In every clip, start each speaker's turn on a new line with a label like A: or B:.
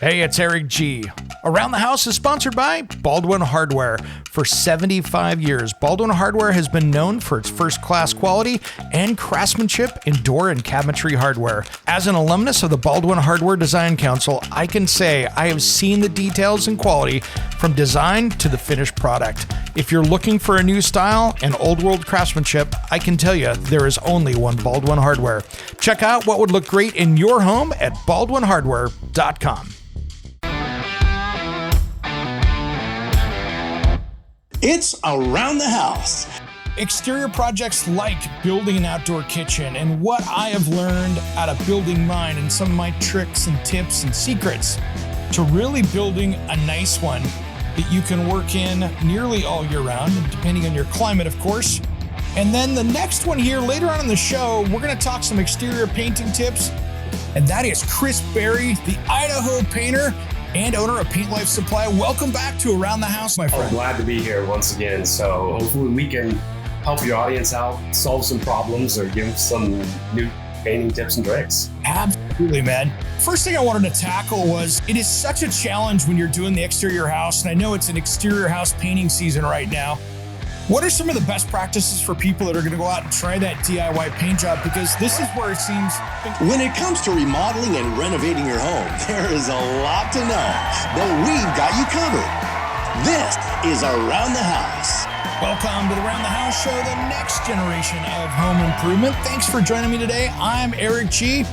A: Hey, it's Eric G. Around the House is sponsored by Baldwin Hardware. For 75 years, Baldwin Hardware has been known for its first-class quality and craftsmanship in door and cabinetry hardware. As an alumnus of the Baldwin Hardware Design Council, I can say I have seen the details and quality from design to the finished product. If you're looking for a new style and old-world craftsmanship, I can tell you there is only one Baldwin Hardware. Check out what would look great in your home at baldwinhardware.com.
B: It's Around the House.
A: Exterior projects like building an outdoor kitchen and what I have learned out of building mine and some of my tricks and tips and secrets to really building a nice one that you can work in nearly all year round, depending on your climate, of course. And then the next one here, later on in the show, we're going to talk some exterior painting tips. And that is Chris Berry, the Idaho Painter and owner of Paint Life Supply. Welcome back to Around the House, my friend.
C: I'm glad to be here once again. So hopefully we can help your audience out, solve some problems, or give some new painting tips and tricks.
A: Absolutely, man. First thing I wanted to tackle was, it is such a challenge when you're doing the exterior house, and I know it's an exterior house painting season right now. What are some of the best practices for people that are going to go out and try that DIY paint job? Because this is where it seems...
B: When it comes to remodeling and renovating your home, there is a lot to know, but we've got you covered. This is Around the House.
A: Welcome to the Around the House show, the next generation of home improvement. Thanks for joining me today. I'm Eric G.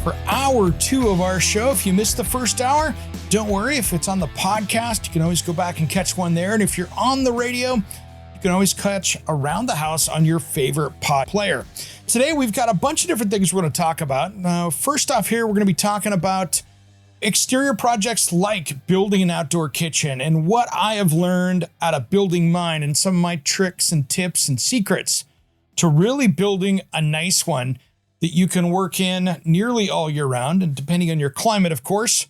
A: For hour 2 of our show. If you missed the first hour, don't worry. If it's on the podcast, you can always go back and catch one there. And if you're on the radio, you can always catch Around the House on your favorite pod player. Today, we've got a bunch of different things we're going to talk about. First off here, we're going to be talking about exterior projects like building an outdoor kitchen and what I have learned out of building mine and some of my tricks and tips and secrets to really building a nice one that you can work in nearly all year round, and depending on your climate, of course.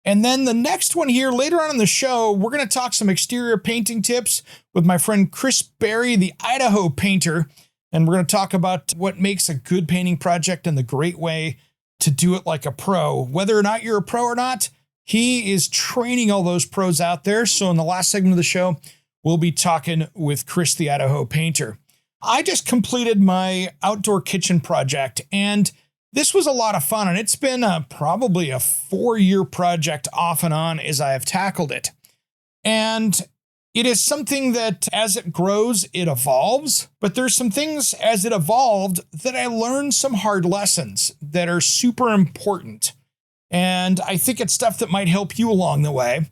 A: And then the next one here, later on in the show, we're going to talk some exterior painting tips with my friend Chris Berry, the Idaho Painter. And we're going to talk about what makes a good painting project and the great way to do it like a pro. Whether or not you're a pro or not, he is training all those pros out there. So in the last segment of the show, we'll be talking with Chris, the Idaho Painter. I just completed my outdoor kitchen project, and this was a lot of fun, and it's been probably a 4-year project off and on as I have tackled it. And it is something that as it grows, it evolves, but there's some things as it evolved that I learned some hard lessons that are super important. And I think it's stuff that might help you along the way.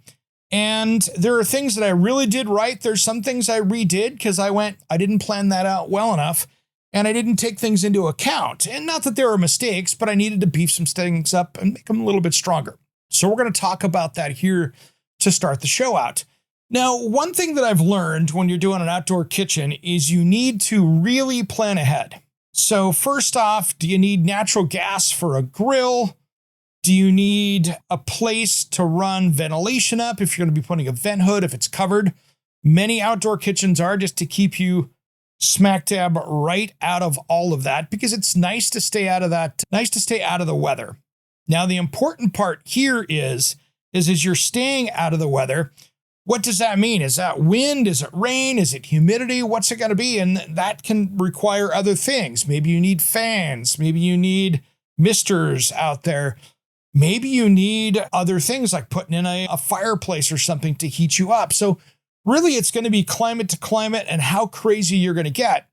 A: And there are things that I really did right. There's some things I redid because I didn't plan that out well enough. And I didn't take things into account. And not that there were mistakes, but I needed to beef some things up and make them a little bit stronger. So we're going to talk about that here to start the show out. Now, one thing that I've learned when you're doing an outdoor kitchen is you need to really plan ahead. So first off, do you need natural gas for a grill? Do you need a place to run ventilation up if you're going to be putting a vent hood if it's covered? Many outdoor kitchens are, just to keep you smack dab right out of all of that, because it's nice to stay out of the weather. Now, the important part here is as you're staying out of the weather, what does that mean? Is that wind? Is it rain? Is it humidity? What's it going to be? And that can require other things. Maybe you need fans. Maybe you need misters out there. Maybe you need other things like putting in a fireplace or something to heat you up. So really, it's going to be climate to climate and how crazy you're going to get.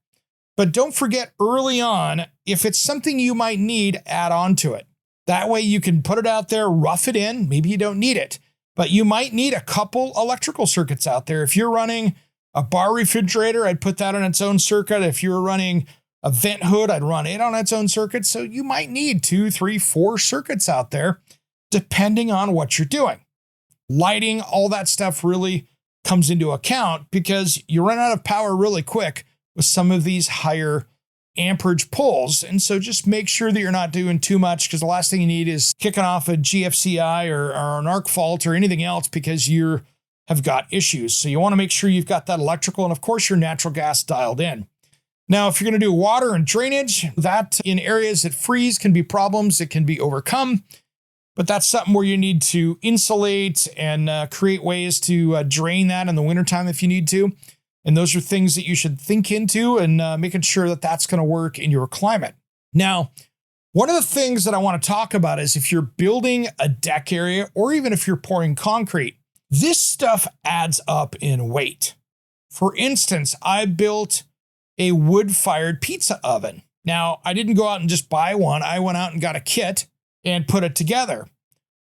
A: But don't forget early on, if it's something you might need, add on to it. That way you can put it out there, rough it in. Maybe you don't need it, but you might need a couple electrical circuits out there. If you're running a bar refrigerator, I'd put that on its own circuit. If you're running a vent hood, I'd run it on its own circuit. So you might need 2, 3, 4 circuits out there, depending on what you're doing. Lighting, all that stuff really comes into account because you run out of power really quick with some of these higher amperage pulls. And so just make sure that you're not doing too much, because the last thing you need is kicking off a GFCI or an arc fault or anything else because you have got issues. So you want to make sure you've got that electrical and of course your natural gas dialed in. Now, if you're going to do water and drainage, that in areas that freeze can be problems that can be overcome. but that's something where you need to insulate and create ways to drain that in the wintertime if you need to. And those are things that you should think into and making sure that that's going to work in your climate. Now, one of the things that I want to talk about is if you're building a deck area or even if you're pouring concrete, this stuff adds up in weight. For instance, I built a wood-fired pizza oven. Now, I didn't go out and just buy one. I went out and got a kit and put it together.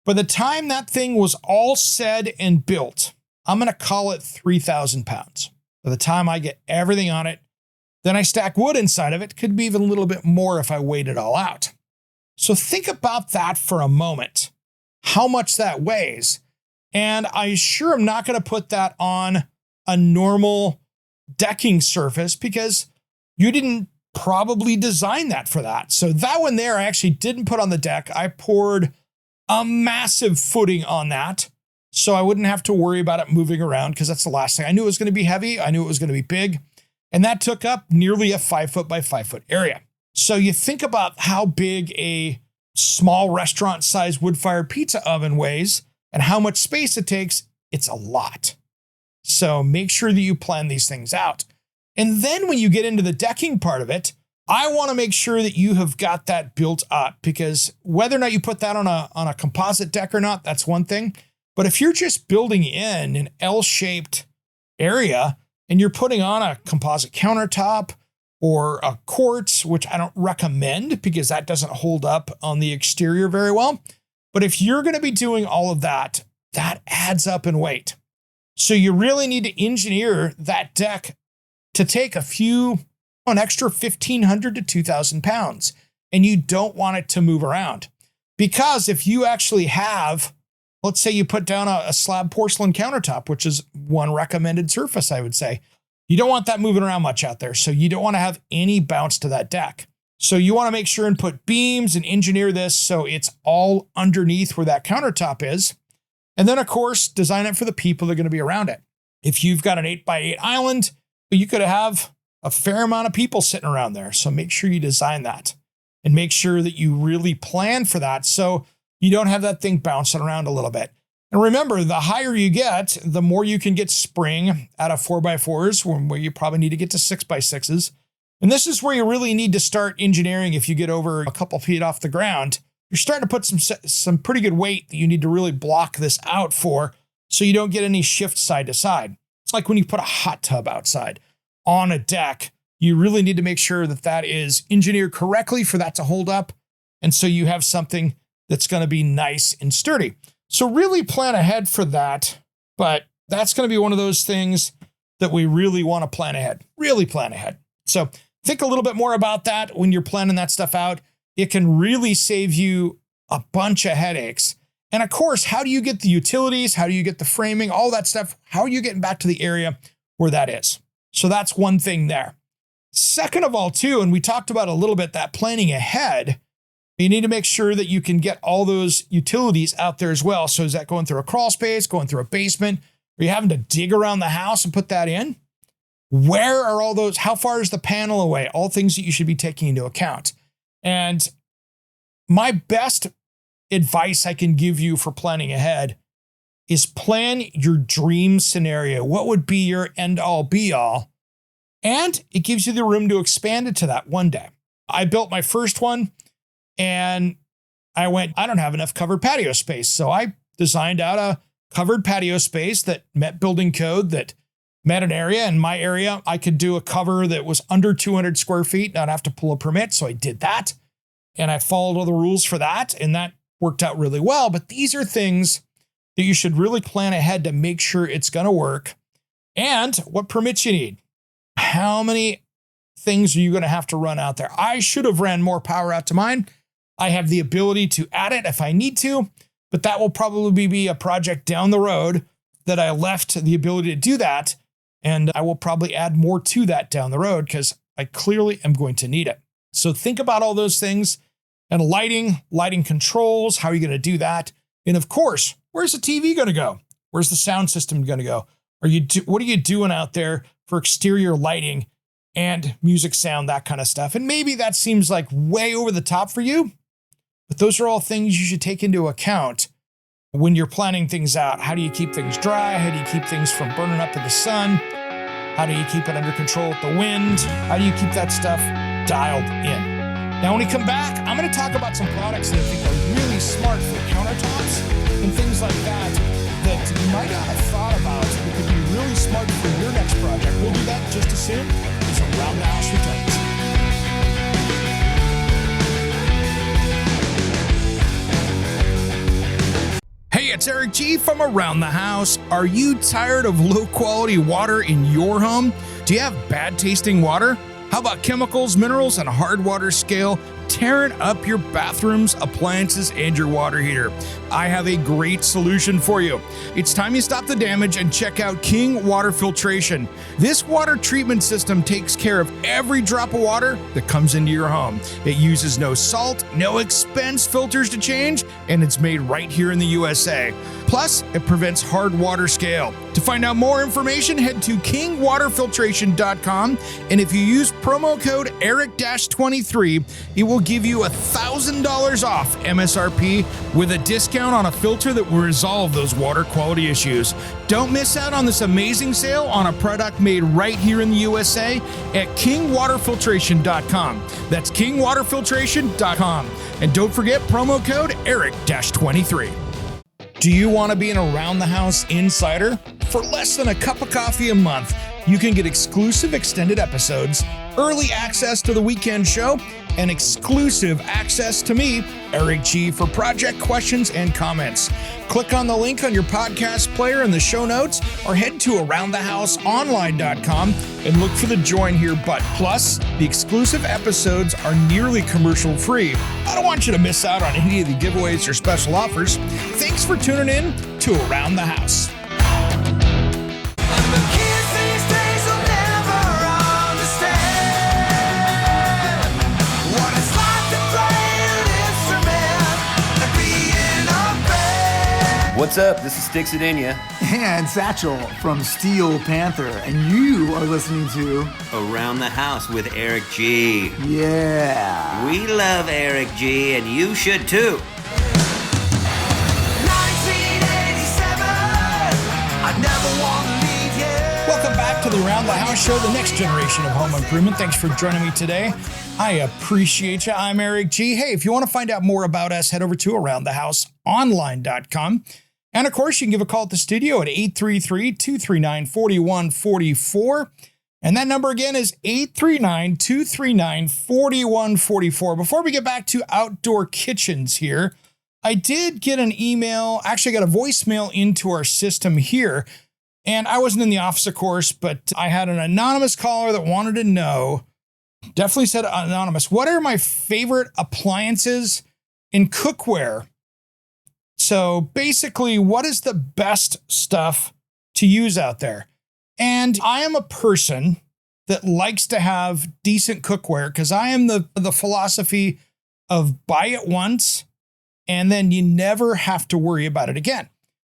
A: By the time that thing was all said and built, I'm going to call it 3,000 pounds. By the time I get everything on it, then I stack wood inside of it. Could be even a little bit more if I weighed it all out. So think about that for a moment, how much that weighs. And I sure am not going to put that on a normal decking surface because you didn't probably design that for that. So that one there, I actually didn't put on the deck. I poured a massive footing on that so I wouldn't have to worry about it moving around because that's the last thing. I knew it was going to be heavy. I knew it was going to be big. And that took up nearly a 5 foot by 5 foot area. So you think about how big a small restaurant sized wood-fired pizza oven weighs and how much space it takes. It's a lot. So make sure that you plan these things out. And then when you get into the decking part of it, I want to make sure that you have got that built up because whether or not you put that on a composite deck or not, that's one thing. But if you're just building in an L-shaped area and you're putting on a composite countertop or a quartz, which I don't recommend because that doesn't hold up on the exterior very well. But if you're going to be doing all of that, that adds up in weight. So you really need to engineer that deck to take an extra 1,500 to 2,000 pounds. And you don't want it to move around. Because if you actually have, let's say you put down a slab porcelain countertop, which is one recommended surface, I would say, you don't want that moving around much out there. So you don't want to have any bounce to that deck. So you want to make sure and put beams and engineer this so it's all underneath where that countertop is. And then, of course, design it for the people that are going to be around it. If you've got an 8x8 island, you could have a fair amount of people sitting around there. So make sure you design that and make sure that you really plan for that so you don't have that thing bouncing around a little bit. And remember, the higher you get, the more you can get spring out of 4x4s, where you probably need to get to 6x6s. And this is where you really need to start engineering. If you get over a couple feet off the ground, you're starting to put some pretty good weight that you need to really block this out for so you don't get any shift side to side. It's like when you put a hot tub outside on a deck, you really need to make sure that that is engineered correctly for that to hold up. And so you have something that's going to be nice and sturdy. So really plan ahead for that. But that's going to be one of those things that we really want to plan ahead, really plan ahead. So think a little bit more about that when you're planning that stuff out. It can really save you a bunch of headaches. And of course, how do you get the utilities? How do you get the framing? All that stuff. How are you getting back to the area where that is? So that's one thing there. Second of all, too, and we talked about a little bit that planning ahead, you need to make sure that you can get all those utilities out there as well. So is that going through a crawl space, going through a basement? Are you having to dig around the house and put that in? Where are all those? How far is the panel away? All things that you should be taking into account. And my best advice I can give you for planning ahead is plan your dream scenario. What would be your end all be all? And it gives you the room to expand it to that one day. I built my first one and I don't have enough covered patio space. So I designed out a covered patio space that met building code, that met an area. In my area, I could do a cover that was under 200 square feet, not have to pull a permit. So I did that and I followed all the rules for that. And that worked out really well. But these are things that you should really plan ahead to make sure it's going to work. And what permits you need. How many things are you going to have to run out there? I should have ran more power out to mine. I have the ability to add it if I need to, but that will probably be a project down the road that I left the ability to do that. And I will probably add more to that down the road because I clearly am going to need it. So think about all those things and lighting controls. How are you going to do that? And of course, where's the TV going to go? Where's the sound system going to go? What are you doing out there for exterior lighting and music, sound, that kind of stuff? And maybe that seems like way over the top for you. But those are all things you should take into account when you're planning things out. How do you keep things dry? How do you keep things from burning up in the sun? How do you keep it under control with the wind? How do you keep that stuff dialed in? Now, when we come back, I'm going to talk about some products that I think are really smart for countertops and things like that you might not have thought about that could be really smart for your next project. We'll do that just as soon as Around the House returns. Hey, it's Eric G from Around the House. Are you tired of low quality water in your home? Do you have bad tasting water? How about chemicals, minerals, and hard water scale tearing up your bathrooms, appliances, and your water heater? I have a great solution for you. It's time you stop the damage and check out King Water Filtration. This water treatment system takes care of every drop of water that comes into your home. It uses no salt, no expense filters to change, and it's made right here in the USA. Plus, it prevents hard water scale. To find out more information, head to kingwaterfiltration.com, and if you use promo code ERIC-23, it will give you $1,000 off MSRP with a discount on a filter that will resolve those water quality issues. Don't miss out on this amazing sale on a product made right here in the USA at kingwaterfiltration.com. That's kingwaterfiltration.com. And don't forget promo code ERIC-23. Do you want to be an Around the House insider? For less than a cup of coffee a month, you can get exclusive extended episodes, early access to the weekend show, and exclusive access to me, Eric G, for project questions and comments. Click on the link on your podcast player in the show notes or head to aroundthehouseonline.com and look for the join here button. Plus, the exclusive episodes are nearly commercial free. I don't want you to miss out on any of the giveaways or special offers. Thanks for tuning in to Around the House.
D: What's up? This is Sticks It In Ya.
E: And Satchel from Steel Panther. And you are listening to
D: Around the House with Eric G.
E: Yeah.
D: We love Eric G, and you should too.
E: 1987, I never want to leave you.
A: Welcome back to the Around the House show, the next generation of home improvement. Thanks for joining me today. I appreciate you. I'm Eric G. Hey, if you want to find out more about us, head over to aroundthehouseonline.com. And of course, you can give a call at the studio at 833-239-4144. And that number again is 839-239-4144. Before we get back to outdoor kitchens here, I did get an email, actually got a voicemail into our system here. And I wasn't in the office, of course, but I had an anonymous caller that wanted to know, definitely said anonymous, what are my favorite appliances in cookware? So basically, what is the best stuff to use out there? And I am a person that likes to have decent cookware because I am the philosophy of buy it once and then you never have to worry about it again.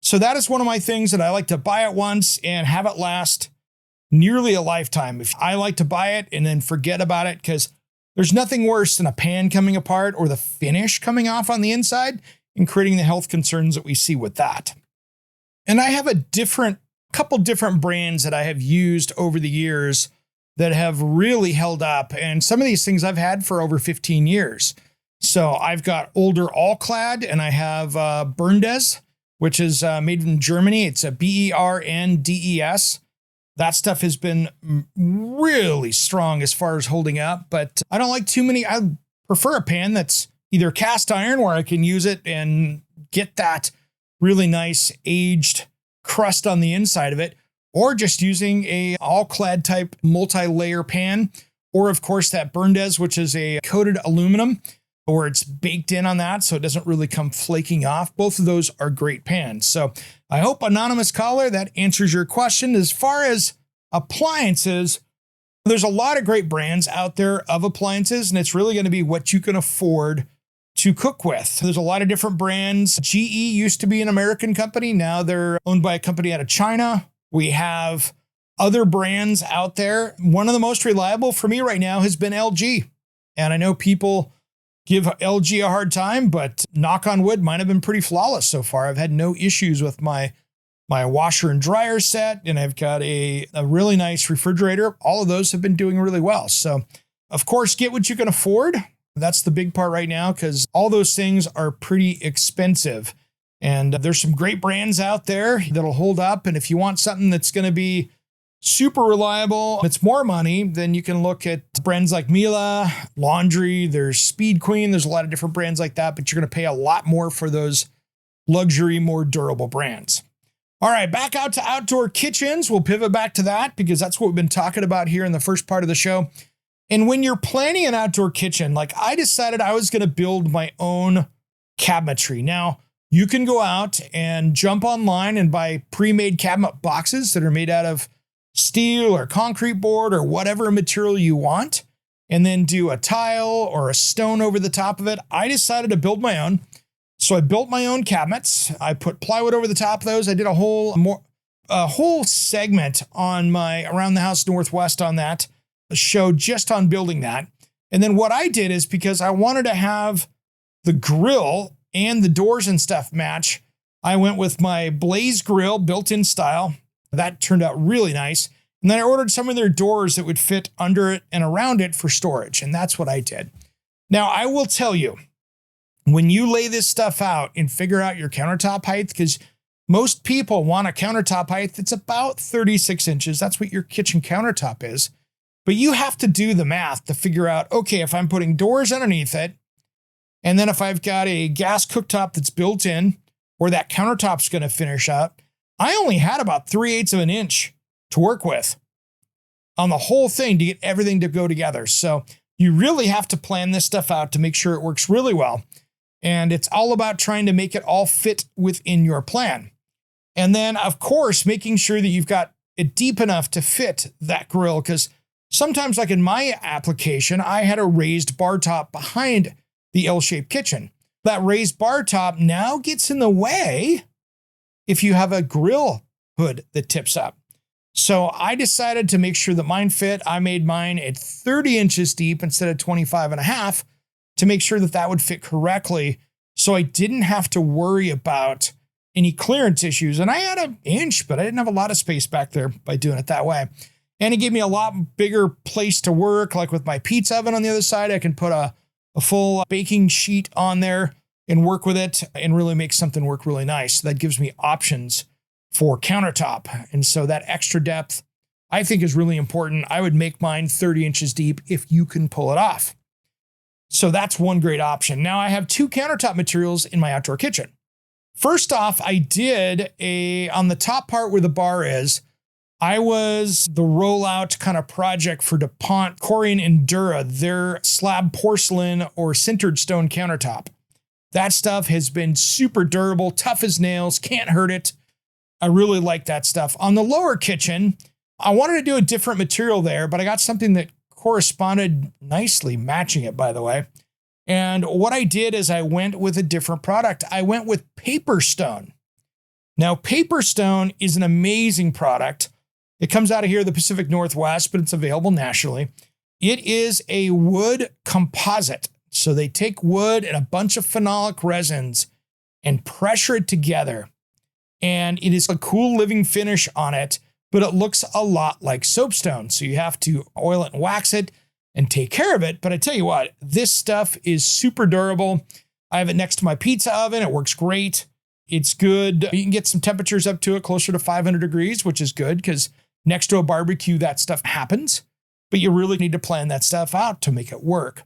A: So that is one of my things that I like to buy it once and have it last nearly a lifetime. If I like to buy it and then forget about it, because there's nothing worse than a pan coming apart or the finish coming off on the inside and creating the health concerns that we see with that. And I have a couple different brands that I have used over the years that have really held up. And some of these things I've had for over 15 years. So I've got older All-Clad and I have Berndes, which is made in Germany. It's a Berndes. That stuff has been really strong as far as holding up, but I don't like too many. I prefer a pan that's either cast iron where I can use it and get that really nice aged crust on the inside of it, or just using a all-clad type multi-layer pan, or of course that Berndes, which is a coated aluminum where it's baked in on that so it doesn't really come flaking off. Both of those are great pans. So I hope, anonymous caller, that answers your question. As far as appliances, there's a lot of great brands out there of appliances, and it's really going to be what you can afford to cook with. There's a lot of different brands. GE used to be an American company. Now they're owned by a company out of China. We have other brands out there. One of the most reliable for me right now has been LG. And I know people give LG a hard time, but knock on wood, mine have been pretty flawless so far. I've had no issues with my washer and dryer set, and I've got a really nice refrigerator. All of those have been doing really well. So, of course, get what you can afford. That's the big part right now, because all those things are pretty expensive. And there's some great brands out there that'll hold up. And if you want something that's going to be super reliable, it's more money, then you can look at brands like Miele, Laundry, there's Speed Queen, there's a lot of different brands like that, but you're going to pay a lot more for those luxury, more durable brands. All right, back out to outdoor kitchens. We'll pivot back to that because that's what we've been talking about here in the first part of the show. And when you're planning an outdoor kitchen, like I decided I was going to build my own cabinetry. Now, you can go out and jump online and buy pre-made cabinet boxes that are made out of steel or concrete board or whatever material you want, and then do a tile or a stone over the top of it. I decided to build my own. So I built my own cabinets. I put plywood over the top of those. I did a whole segment on my Around the House Northwest on that, a show just on building that. And then what I did is, because I wanted to have the grill and the doors and stuff match, I went with my Blaze grill built-in style. That turned out really nice. And then I ordered some of their doors that would fit under it and around it for storage. And that's what I did. Now, I will tell you, when you lay this stuff out and figure out your countertop height, because most people want a countertop height that's about 36 inches. That's what your kitchen countertop is. But you have to do the math to figure out, okay, if I'm putting doors underneath it, and then if I've got a gas cooktop that's built in, where that countertop's going to finish up, I only had about 3/8 of an inch to work with on the whole thing to get everything to go together. So you really have to plan this stuff out to make sure it works really well. And it's all about trying to make it all fit within your plan. And then, of course, making sure that you've got it deep enough to fit that grill. Because sometimes, like in my application, I had a raised bar top behind the L-shaped kitchen. That raised bar top now gets in the way if you have a grill hood that tips up. So I decided to make sure that mine fit. I made mine at 30 inches deep instead of 25.5 to make sure that that would fit correctly. So I didn't have to worry about any clearance issues. And I had an inch, but I didn't have a lot of space back there by doing it that way. And it gave me a lot bigger place to work. Like with my pizza oven on the other side, I can put a full baking sheet on there and work with it and really make something work really nice. That gives me options for countertop. And so that extra depth, I think, is really important. I would make mine 30 inches deep if you can pull it off. So that's one great option. Now I have two countertop materials in my outdoor kitchen. First off, I did on the top part where the bar is, I was the rollout kind of project for DuPont, Corian, and Dura, their slab porcelain or sintered stone countertop. That stuff has been super durable, tough as nails, can't hurt it. I really like that stuff. On the lower kitchen, I wanted to do a different material there, but I got something that corresponded nicely, matching it, by the way. And what I did is I went with a different product. I went with paper stone. Now, paper stone is an amazing product. It comes out of here, the Pacific Northwest, but it's available nationally. It is a wood composite. So they take wood and a bunch of phenolic resins and pressure it together. And it is a cool living finish on it, but it looks a lot like soapstone. So you have to oil it and wax it and take care of it. But I tell you what, this stuff is super durable. I have it next to my pizza oven. It works great. It's good. You can get some temperatures up to it closer to 500 degrees, which is good because next to a barbecue, that stuff happens. But you really need to plan that stuff out to make it work.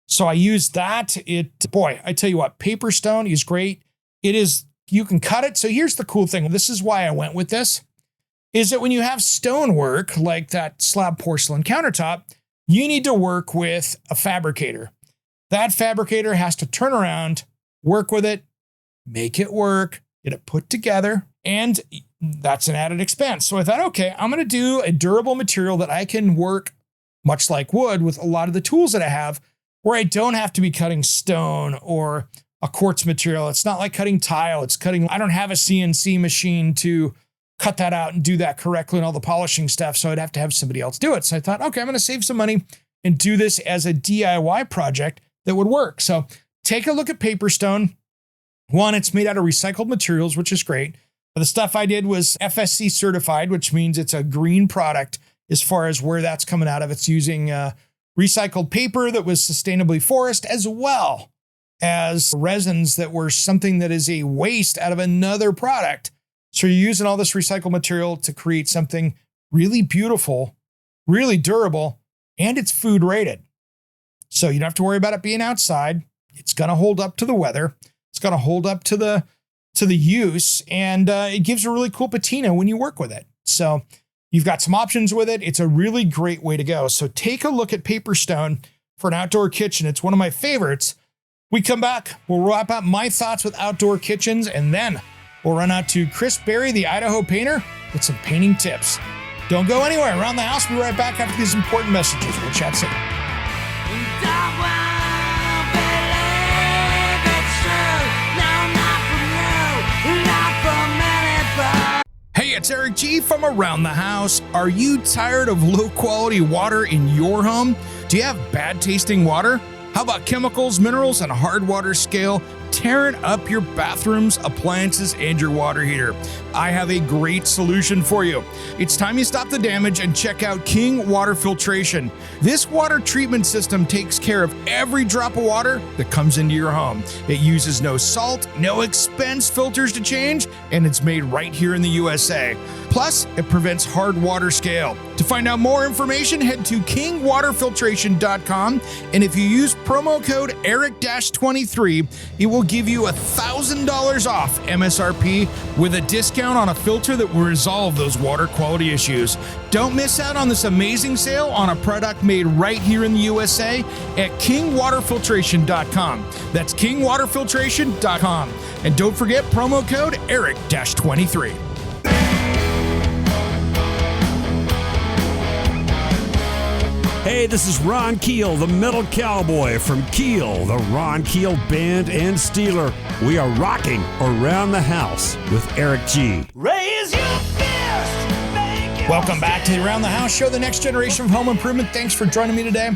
A: So I used that. I tell you what, paper stone is great. It is, you can cut it. So here's the cool thing. This is why I went with this, is that when you have stonework like that slab porcelain countertop, you need to work with a fabricator. That fabricator has to turn around, work with it, make it work, get it put together, and that's an added expense. So I thought, okay, I'm going to do a durable material that I can work much like wood with a lot of the tools that I have, where I don't have to be cutting stone or a quartz material. It's not like cutting tile. I don't have a CNC machine to cut that out and do that correctly and all the polishing stuff. So I'd have to have somebody else do it. So I thought, okay, I'm going to save some money and do this as a DIY project that would work. So take a look at Paperstone. One, it's made out of recycled materials, which is great. But the stuff I did was FSC certified, which means it's a green product as far as where that's coming out of. It's using recycled paper that was sustainably forest, as well as resins that were something that is a waste out of another product. So you're using all this recycled material to create something really beautiful, really durable, and it's food rated. So you don't have to worry about it being outside. It's going to hold up to the weather. It's going to hold up to the use, and it gives a really cool patina when you work with it. So you've got some options with it. It's a really great way to go. So take a look at Paperstone for an outdoor kitchen. It's one of my favorites. We come back, we'll wrap up my thoughts with outdoor kitchens, and then we'll run out to Chris Berry, the Idaho Painter, with some painting tips. Don't go anywhere. Around the House, we'll be right back after these important messages. We'll chat soon. Hey, it's Eric G from Around the House. Are you tired of low-quality water in your home? Do you have bad tasting water? How about chemicals, minerals, and hard water scale tearing up your bathrooms, appliances, and your water heater? I have a great solution for you. It's time you stop the damage and check out King Water Filtration. This water treatment system takes care of every drop of water that comes into your home. It uses no salt, no expense filters to change, and it's made right here in the USA. Plus, it prevents hard water scale. To find out more information, head to kingwaterfiltration.com, and if you use promo code ERIC-23, it will give you $1,000 off MSRP with a discount on a filter that will resolve those water quality issues. Don't miss out on this amazing sale on a product made right here in the USA at kingwaterfiltration.com. That's kingwaterfiltration.com. And don't forget promo code ERIC-23.
F: Hey, this is Ron Keel, the Metal Cowboy from Keel, the Ron Keel Band and Steeler. We are rocking Around the House with Eric G.
B: Raise your fist!
A: Welcome back to the Around the House show, the next generation of home improvement. Thanks for joining me today.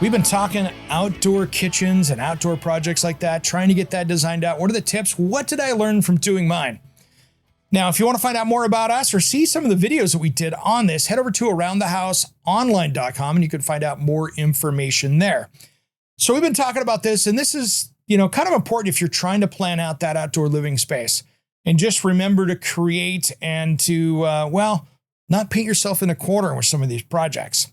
A: We've been talking outdoor kitchens and outdoor projects like that, trying to get that designed out. What are the tips? What did I learn from doing mine? Now, if you want to find out more about us or see some of the videos that we did on this, head over to aroundthehouseonline.com and you can find out more information there. So we've been talking about this, and this is, kind of important if you're trying to plan out that outdoor living space. And just remember to create and to, not paint yourself in a corner with some of these projects.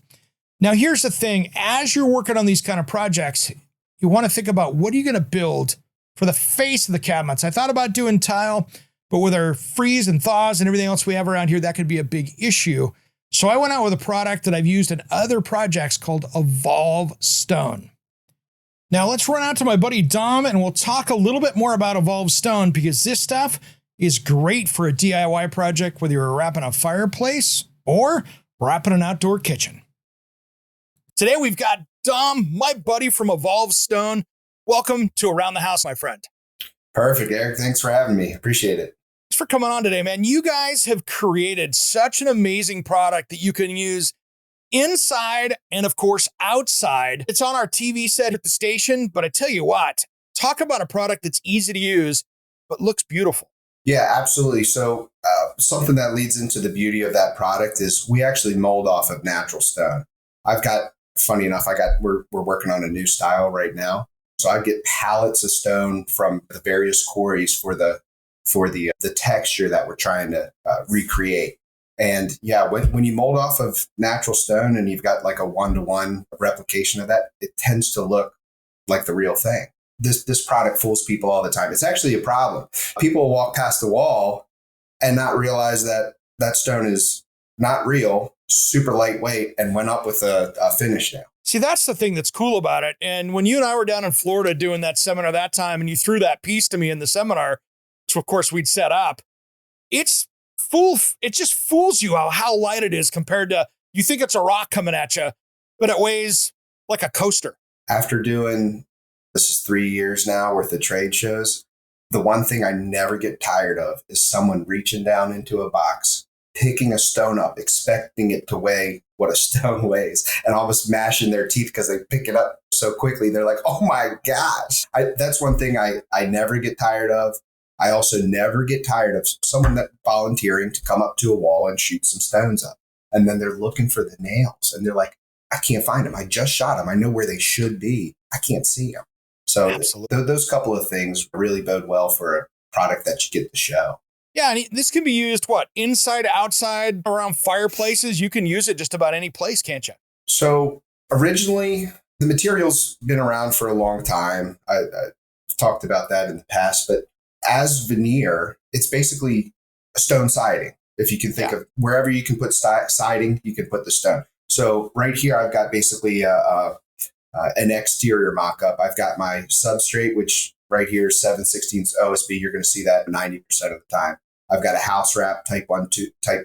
A: Now, here's the thing. As you're working on these kind of projects, you want to think about what are you going to build for the face of the cabinets. I thought about doing tile, but with our freeze and thaws and everything else we have around here, that could be a big issue. So I went out with a product that I've used in other projects called Evolve Stone. Now let's run out to my buddy Dom and we'll talk a little bit more about Evolve Stone, because this stuff is great for a DIY project, whether you're wrapping a fireplace or wrapping an outdoor kitchen. Today we've got Dom, my buddy from Evolve Stone. Welcome to Around the House, my friend.
G: Perfect, Eric. Thanks for having me. Appreciate it.
A: Thanks for coming on today, man. You guys have created such an amazing product that you can use inside and, of course, outside. It's on our TV set at the station, but I tell you what, talk about a product that's easy to use, but looks beautiful.
G: Yeah, absolutely. So something that leads into the beauty of that product is we actually mold off of natural stone. Funny enough, we're working on a new style right now. So I get pallets of stone from the various quarries for the texture that we're trying to recreate. And yeah, when you mold off of natural stone and you've got like a 1-to-1 replication of that, it tends to look like the real thing. This product fools people all the time. It's actually a problem. People walk past the wall and not realize that that stone is not real, super lightweight, and went up with a finish nail.
A: See, that's the thing that's cool about it. And when you and I were down in Florida doing that seminar that time, and you threw that piece to me in the seminar, which of course we'd set up, it just fools you how light it is compared to, you think it's a rock coming at you, but it weighs like a coaster.
G: After doing, this is 3 years now worth of trade shows, the one thing I never get tired of is someone reaching down into a box, picking a stone up, expecting it to weigh what a stone weighs and almost mashing their teeth because they pick it up so quickly. They're like, oh my gosh. That's one thing I never get tired of. I also never get tired of someone that volunteering to come up to a wall and shoot some stones up. And then they're looking for the nails and they're like, I can't find them. I just shot them. I know where they should be. I can't see them. So those couple of things really bode well for a product that you get to show.
A: Yeah, and this can be used, inside, outside, around fireplaces? You can use it just about any place, can't you?
G: So originally, the material's been around for a long time. I've talked about that in the past, but as veneer, it's basically a stone siding. If you can think of wherever you can put siding, you can put the stone. So right here, I've got basically an exterior mock-up. I've got my substrate, which right here is 7/16 OSB. You're going to see that 90% of the time. I've got a house wrap type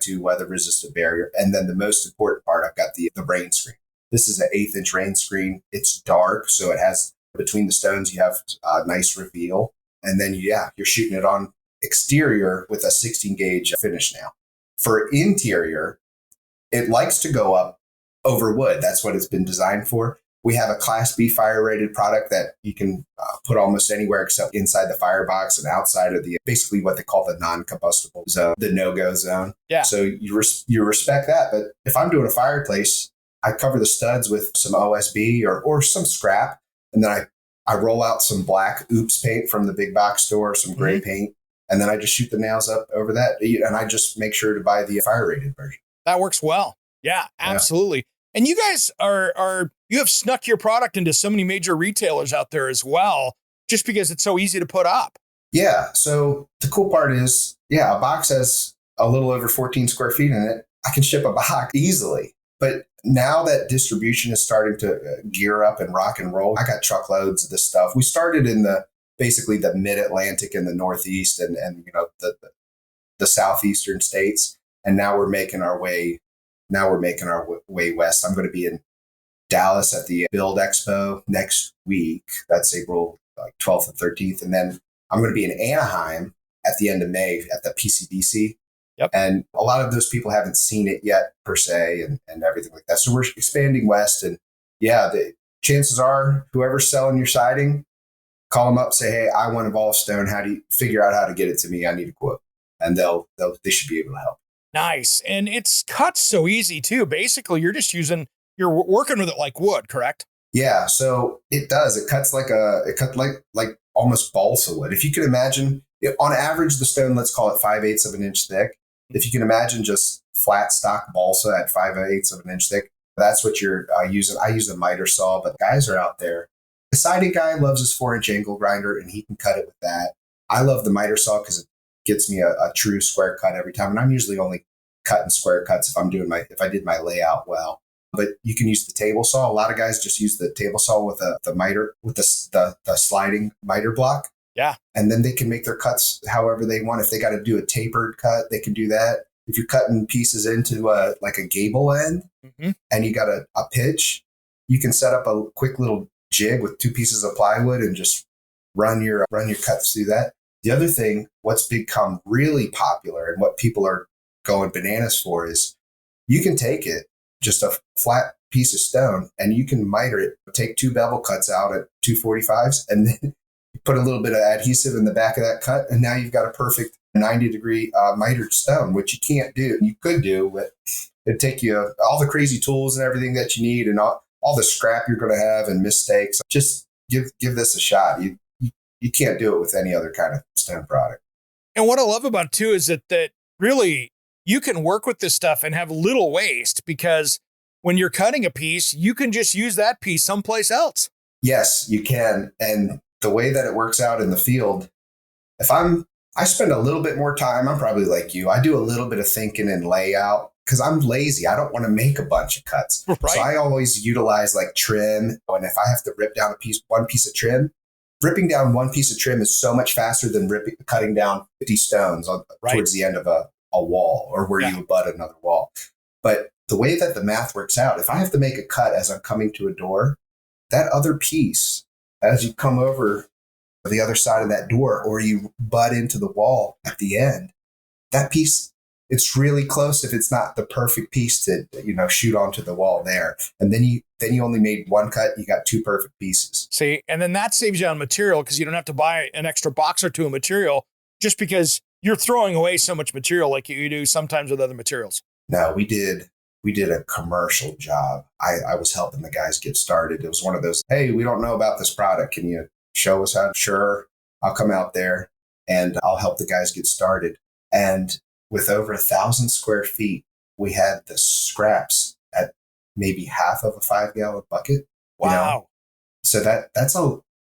G: 2 weather resistant barrier. And then the most important part, I've got the rain screen. This is an 1/8 rain screen. It's dark. So it has between the stones, you have a nice reveal. And then, you're shooting it on exterior with a 16 gauge finish nail. For interior, it likes to go up over wood. That's what it's been designed for. We have a Class B fire rated product that you can put almost anywhere except inside the firebox and outside of basically what they call the non-combustible zone, the no-go zone.
A: Yeah.
G: So you respect that. But if I'm doing a fireplace, I cover the studs with some OSB or some scrap. And then I roll out some black oops paint from the big box store, some gray paint. And then I just shoot the nails up over that. And I just make sure to buy the fire rated version.
A: That works well. Yeah, absolutely. Yeah. And you guys you have snuck your product into so many major retailers out there as well, just because it's so easy to put up.
G: Yeah. So the cool part is, a box has a little over 14 square feet in it. I can ship a box easily. But now that distribution is starting to gear up and rock and roll, I got truckloads of this stuff. We started in basically the mid-Atlantic and the Northeast and the southeastern states. And now we're making our way west. I'm going to be in Dallas at the Build Expo next week. That's April 12th and 13th. And then I'm going to be in Anaheim at the end of May at the PCDC.
A: Yep.
G: And a lot of those people haven't seen it yet per se and everything like that. So we're expanding west. And the chances are whoever's selling your siding, call them up, say, hey, I want Evolve Stone. How do you figure out how to get it to me? I need a quote. And they should be able to help.
A: Nice. And it's cut so easy too. Basically, you're working with it like wood, correct?
G: Yeah. So it does. It cuts like almost balsa wood. If you can imagine, on average, the stone, let's call it 5/8 of an inch thick. If you can imagine just flat stock balsa at 5/8 of an inch thick, that's what you're using. I use a miter saw, but guys are out there. The siding guy loves his 4-inch angle grinder and he can cut it with that. I love the miter saw because it gets me a true square cut every time. And I'm usually only cutting square cuts if I did my layout well. But you can use the table saw. A lot of guys just use the table saw with the miter, with the sliding miter block.
A: Yeah.
G: And then they can make their cuts however they want. If they got to do a tapered cut, they can do that. If you're cutting pieces into a gable end and you got a pitch, you can set up a quick little jig with 2 pieces of plywood and just run your cuts through that. The other thing, what's become really popular and what people are going bananas for is you can take it, just a flat piece of stone, and you can miter it, take 2 bevel cuts out at 245s, and then put a little bit of adhesive in the back of that cut. And now you've got a perfect 90-degree mitered stone, which you can't do. You could do, but it'd take you all the crazy tools and everything that you need and all the scrap you're going to have and mistakes. Just give this a shot. You can't do it with any other kind of stone product.
A: And what I love about it too is that really you can work with this stuff and have little waste, because when you're cutting a piece, you can just use that piece someplace else.
G: Yes, you can. And the way that it works out in the field, I spend a little bit more time, I'm probably like you, I do a little bit of thinking and layout because I'm lazy. I don't want to make a bunch of cuts. Right. So I always utilize trim. And if I have to rip down one piece of trim, ripping down one piece of trim is so much faster than cutting down 50 stones towards the end of a wall or where you butt another wall. But the way that the math works out, if I have to make a cut as I'm coming to a door, that other piece, as you come over the other side of that door or you butt into the wall at the end, that piece it's really close if it's not the perfect piece to, shoot onto the wall there. And then you only made one cut, you got two perfect pieces.
A: See, and then that saves you on material because you don't have to buy an extra box or two of material just because you're throwing away so much material like you do sometimes with other materials.
G: No, we did a commercial job. I was helping the guys get started. It was one of those, hey, we don't know about this product. Can you show us how? Sure. I'll come out there and I'll help the guys get started. And with over 1,000 square feet, we had the scraps at maybe half of a 5-gallon bucket.
A: Wow.
G: So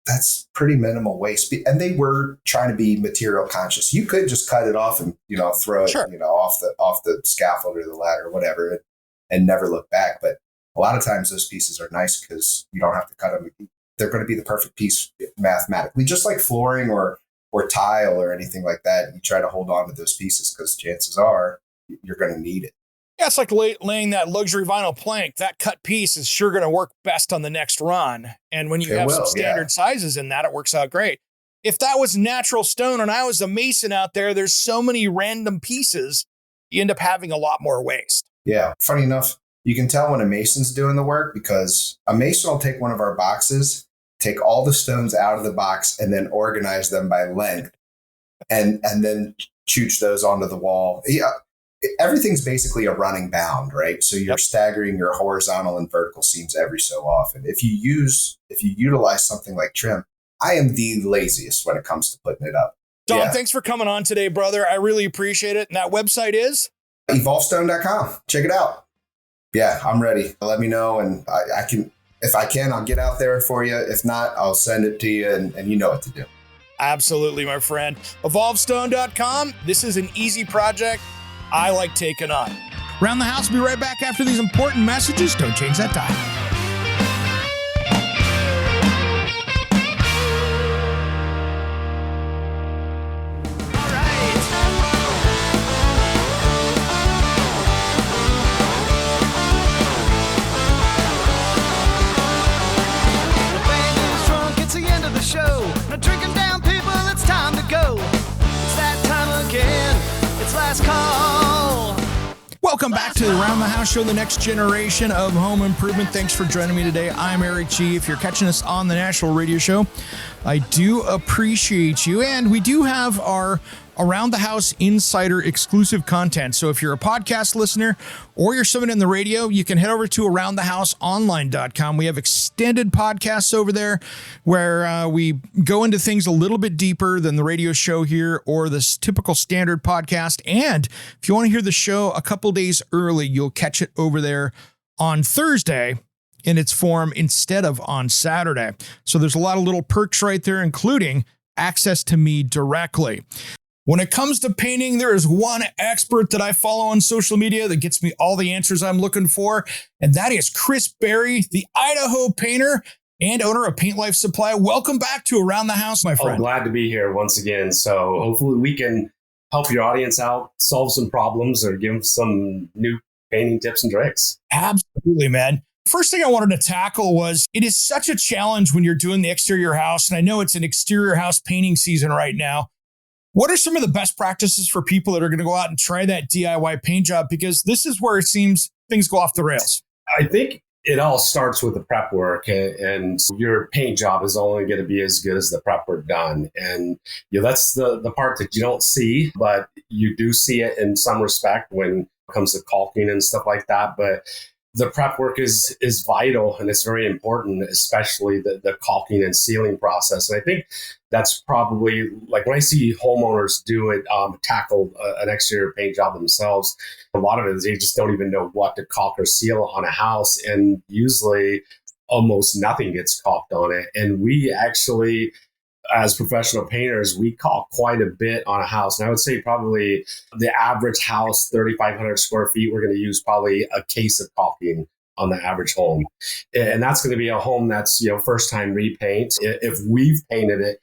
G: that's pretty minimal waste. And they were trying to be material conscious. You could just cut it off and, throw it,
A: Sure.
G: Off the scaffold or the ladder or whatever and never look back. But a lot of times those pieces are nice because you don't have to cut them. They're going to be the perfect piece mathematically, just like flooring or tile or anything like that. You try to hold on to those pieces because chances are you're going to need it.
A: Yeah, it's like laying that luxury vinyl plank. That cut piece is sure going to work best on the next run. And when you have some standard sizes in that, it works out great. If that was natural stone and I was a mason out there, there's so many random pieces, you end up having a lot more waste.
G: Yeah. Funny enough, you can tell when a mason's doing the work because a mason will take one of our boxes, take all the stones out of the box and then organize them by length and then chooch those onto the wall. Yeah. Everything's basically a running bound, right? So you're staggering your horizontal and vertical seams every so often. If you utilize something like trim, I am the laziest when it comes to putting it up.
A: Don, thanks for coming on today, brother. I really appreciate it. And that website is?
G: evolvestone.com. Check it out. Yeah, I'm ready. Let me know. And I can, if I can, I'll get out there for you. If not, I'll send it to you and you know what to do.
A: Absolutely, my friend. evolvestone.com. This is an easy project I like taking on. Round the House will be right back after these important messages. Don't change that dial. Welcome back to the Around the House Show, the next generation of home improvement. Thanks for joining me today. I'm Eric G. If you're catching us on the national radio show, I do appreciate you. And we do have our Around the House Insider exclusive content. So if you're a podcast listener or you're someone in the radio, you can head over to aroundthehouseonline.com. We have extended podcasts over there where we go into things a little bit deeper than the radio show here or this typical standard podcast. And if you want to hear the show a couple days early, you'll catch it over there on Thursday in its form instead of on Saturday. So there's a lot of little perks right there, including access to me directly. When it comes to painting, there is one expert that I follow on social media that gets me all the answers I'm looking for, and that is Chris Berry, the Idaho Painter and owner of Paint Life Supply. Welcome back to Around the House, my friend.
C: Glad to be here once again. So hopefully we can help your audience out, solve some problems, or give them some new painting tips and tricks.
A: Absolutely, man. First thing I wanted to tackle was it is such a challenge when you're doing the exterior house, and I know it's an exterior house painting season right now. What are some of the best practices for people that are going to go out and try that DIY paint job? Because this is where it seems things go off the rails.
C: I think it all starts with the prep work, and your paint job is only going to be as good as the prep work done. And that's the part that you don't see, but you do see it in some respect when it comes to caulking and stuff like that. But the prep work is vital, and it's very important, especially the caulking and sealing process. And I think that's probably, like when I see homeowners do it, tackle an exterior paint job themselves, a lot of it is they just don't even know what to caulk or seal on a house. And usually almost nothing gets caulked on it. And we actually, as professional painters, we caulk quite a bit on a house. And I would say probably the average house, 3,500 square feet, we're going to use probably a case of caulking on the average home. And that's going to be a home that's, first time repaint. If we've painted it,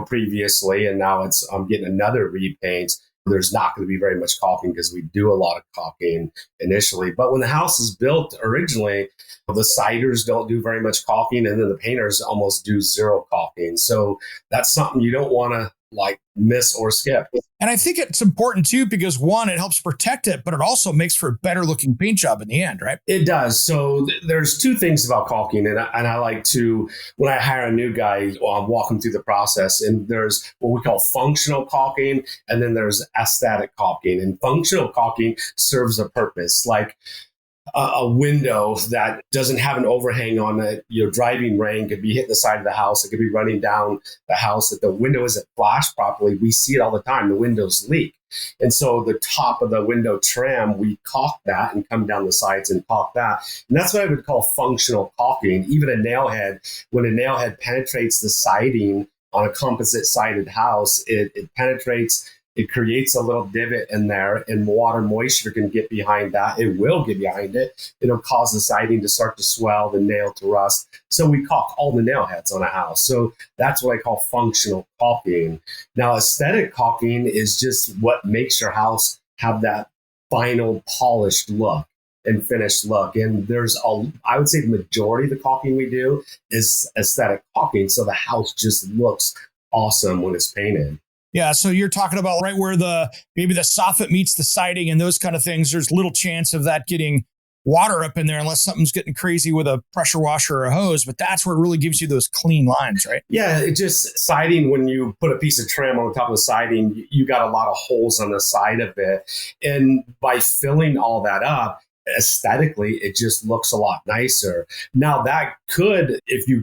C: previously, and now I'm getting another repaint, there's not going to be very much caulking because we do a lot of caulking initially. But when the house is built originally, the siders don't do very much caulking, and then the painters almost do zero caulking. So that's something you don't want to like miss or skip.
A: And I think it's important too, because one, it helps protect it, but it also makes for a better looking paint job in the end, right?
C: It does. So there's two things about caulking, and I like to, when I hire a new guy, walk them through the process. And there's what we call functional caulking, and then there's aesthetic caulking. And functional caulking serves a purpose, like a window that doesn't have an overhang on it. Your driving rain could be hitting the side of the house. It could be running down the house. If the window isn't flashed properly, we see it all the time. The windows leak. And so the top of the window trim, we caulk that and come down the sides and caulk that. And that's what I would call functional caulking. Even a nail head, when a nail head penetrates the siding on a composite sided house, it penetrates. It creates a little divot in there, and water moisture can get behind that. It will get behind it. It'll cause the siding to start to swell, the nail to rust. So we caulk all the nail heads on a house. So that's what I call functional caulking. Now, aesthetic caulking is just what makes your house have that final polished look and finished look. And I would say the majority of the caulking we do is aesthetic caulking. So the house just looks awesome when it's painted.
A: Yeah, so you're talking about right where maybe the soffit meets the siding and those kind of things. There's little chance of that getting water up in there unless something's getting crazy with a pressure washer or a hose. But that's where it really gives you those clean lines, right?
C: Yeah, it just siding, when you put a piece of trim on top of the siding, you got a lot of holes on the side of it. And by filling all that up, aesthetically, it just looks a lot nicer. Now that could,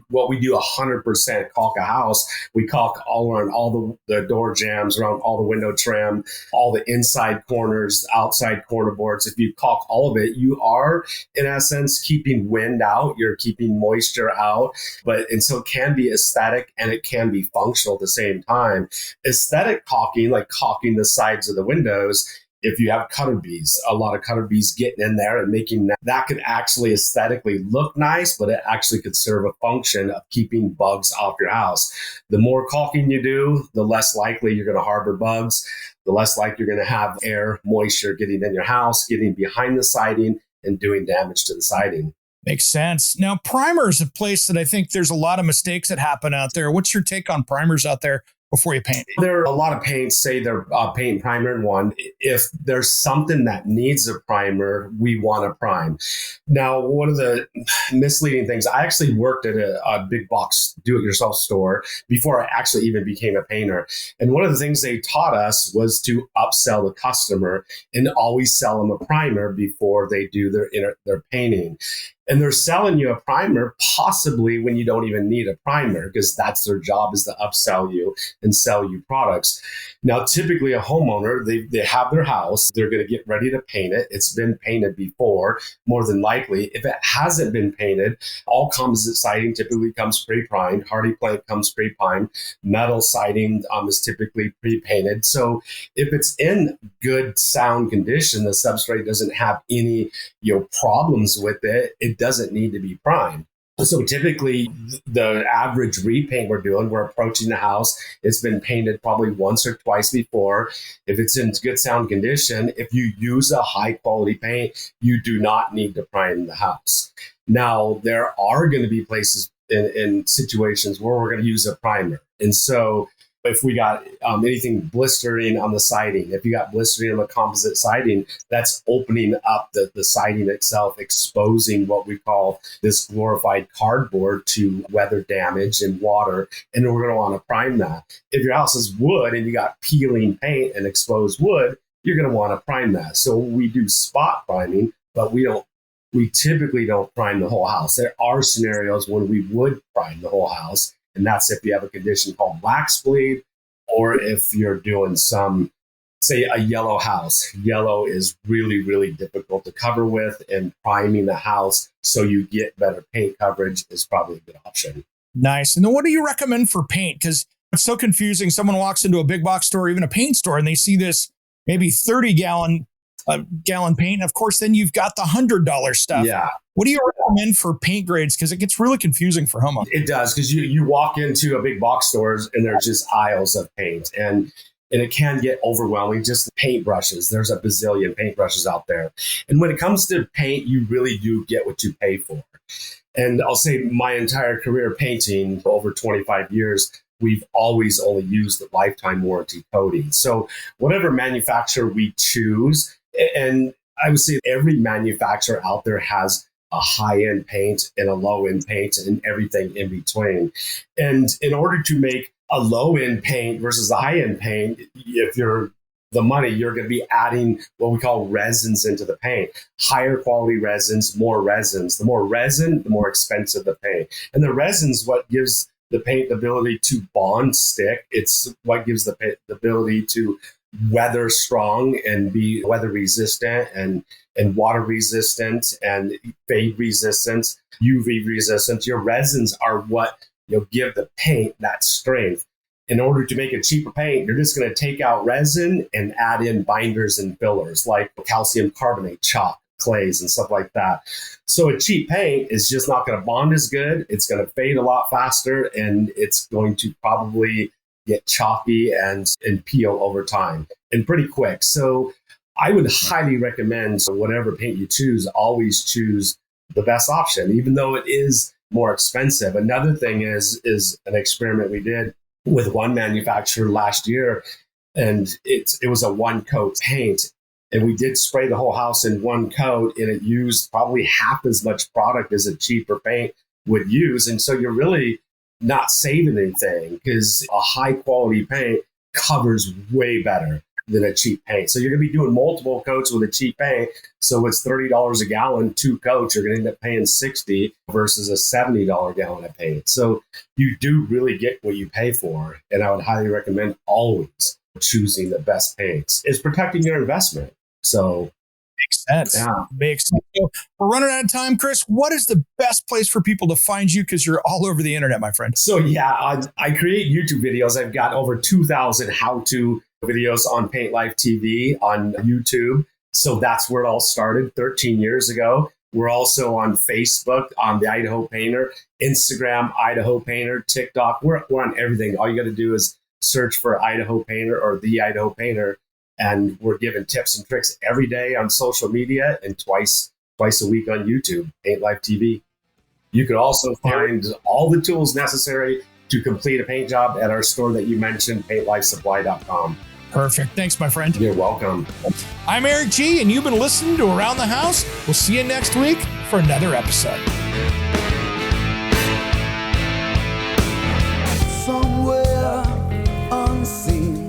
C: what we do 100% caulk a house, we caulk all around all the door jambs, around all the window trim, all the inside corners, outside corner boards. If you caulk all of it, you are in essence keeping wind out, you're keeping moisture out, and so it can be aesthetic and it can be functional at the same time. Aesthetic caulking, like caulking the sides of the windows, if you have cutter bees, a lot of cutter bees getting in there and making that could actually aesthetically look nice, but it actually could serve a function of keeping bugs off your house. The more caulking you do, the less likely you're going to harbor bugs, the less likely you're going to have air, moisture getting in your house, getting behind the siding and doing damage to the siding.
A: Makes sense. Now, primer is a place that I think there's a lot of mistakes that happen out there. What's your take on primers out there before you paint?
C: There are a lot of paints say they're paint primer in one. If there's something that needs a primer, we want to prime. Now, one of the misleading things, I actually worked at a big box do-it-yourself store before I actually even became a painter. And one of the things they taught us was to upsell the customer and always sell them a primer before they do their painting. And they're selling you a primer possibly when you don't even need a primer, because that's their job, is to upsell you and sell you products. Now, typically a homeowner, they have their house, they're going to get ready to paint it. It's been painted before, more than likely. If it hasn't been painted, all composite siding typically comes pre-primed. Hardy plank comes pre-primed. Metal siding is typically pre-painted. So if it's in good sound condition, the substrate doesn't have any problems with it, it doesn't need to be primed. So typically the average repaint we're approaching the house, it's been painted probably once or twice before. If it's in good sound condition, if you use a high quality paint, you do not need to prime the house. Now, there are going to be places in situations where we're going to use a primer. And so if we got anything blistering on the siding, if you got blistering on the composite siding, that's opening up the siding itself, exposing what we call this glorified cardboard to weather damage and water. And we're going to want to prime that. If your house is wood and you got peeling paint and exposed wood, you're going to want to prime that. So we do spot priming, but we typically don't prime the whole house. There are scenarios when we would prime the whole house. And that's if you have a condition called wax bleed, or if you're doing say a yellow house. Yellow is really, really difficult to cover with, and priming the house so you get better paint coverage is probably a good option.
A: Nice. And then what do you recommend for paint? Because it's so confusing. Someone walks into a big box store, even a paint store, and they see this maybe 30-gallon paint. Of course, then you've got the $100 stuff.
C: Yeah.
A: What do you recommend for paint grades? Because it gets really confusing for homeowners.
C: It does, because you walk into a big box stores and there's just aisles of paint, and it can get overwhelming. Just paintbrushes. There's a bazillion paintbrushes out there. And when it comes to paint, you really do get what you pay for. And I'll say my entire career painting, over 25 years, we've always only used the lifetime warranty coating. So whatever manufacturer we choose, and I would say every manufacturer out there has a high-end paint and a low-end paint and everything in between. And in order to make a low-end paint versus a high-end paint, if you're the money, you're going to be adding what we call resins into the paint. Higher quality resins, more resins. The more resin, the more expensive the paint. And the resin's what gives the paint the ability to bond, stick. It's what gives the paint the ability to weather strong and be weather resistant and water resistant and fade resistant, UV resistant. Your resins are what give the paint that strength. In order to make a cheaper paint, you're just going to take out resin and add in binders and fillers like calcium carbonate, chalk, clays, and stuff like that. So a cheap paint is just not going to bond as good. It's going to fade a lot faster, and it's going to probably get choppy and peel over time and pretty quick. So I would highly recommend, so whatever paint you choose, always choose the best option, even though it is more expensive. Another thing is an experiment we did with one manufacturer last year, and it was a one coat paint, and we did spray the whole house in one coat, and it used probably half as much product as a cheaper paint would use. And so you're really not saving anything, because a high quality paint covers way better than a cheap paint. So you're going to be doing multiple coats with a cheap paint. So it's $30 a gallon, 2 coats, you're going to end up paying $60 versus a $70 gallon of paint. So you do really get what you pay for. And I would highly recommend always choosing the best paints. It's protecting your investment. So
A: makes sense.
C: Yeah.
A: Makes sense. So we're running out of time, Chris. What is the best place for people to find you? Because you're all over the internet, my friend.
C: So yeah, I create YouTube videos. I've got over 2,000 how-to videos on Paint Life TV on YouTube. So that's where it all started 13 years ago. We're also on Facebook, on the Idaho Painter, Instagram, Idaho Painter, TikTok. We're on everything. All you got to do is search for Idaho Painter or the Idaho Painter. And we're giving tips and tricks every day on social media and twice a week on YouTube, Paint Life TV. You could also find all the tools necessary to complete a paint job at our store that you mentioned, paintlifesupply.com.
A: Perfect. Thanks, my friend.
C: You're welcome.
A: I'm Eric G., and you've been listening to Around the House. We'll see you next week for another episode.
H: Somewhere unseen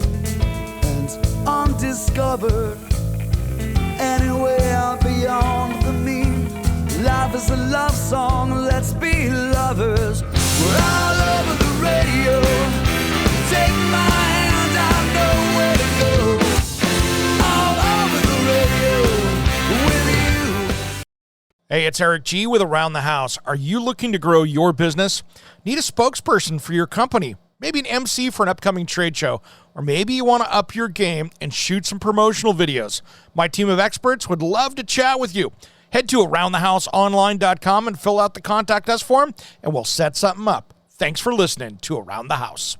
H: and undiscovered, anywhere beyond the mean. Life is a love song, let's be lovers. We're all over the radio. Take my hand, I know where to go. All over the radio with you.
A: Hey, it's Eric G. with Around the House. Are you looking to grow your business? Need a spokesperson for your company? Maybe an MC for an upcoming trade show? Or maybe you want to up your game and shoot some promotional videos? My team of experts would love to chat with you. Head to aroundthehouseonline.com and fill out the contact us form, and we'll set something up. Thanks for listening to Around the House.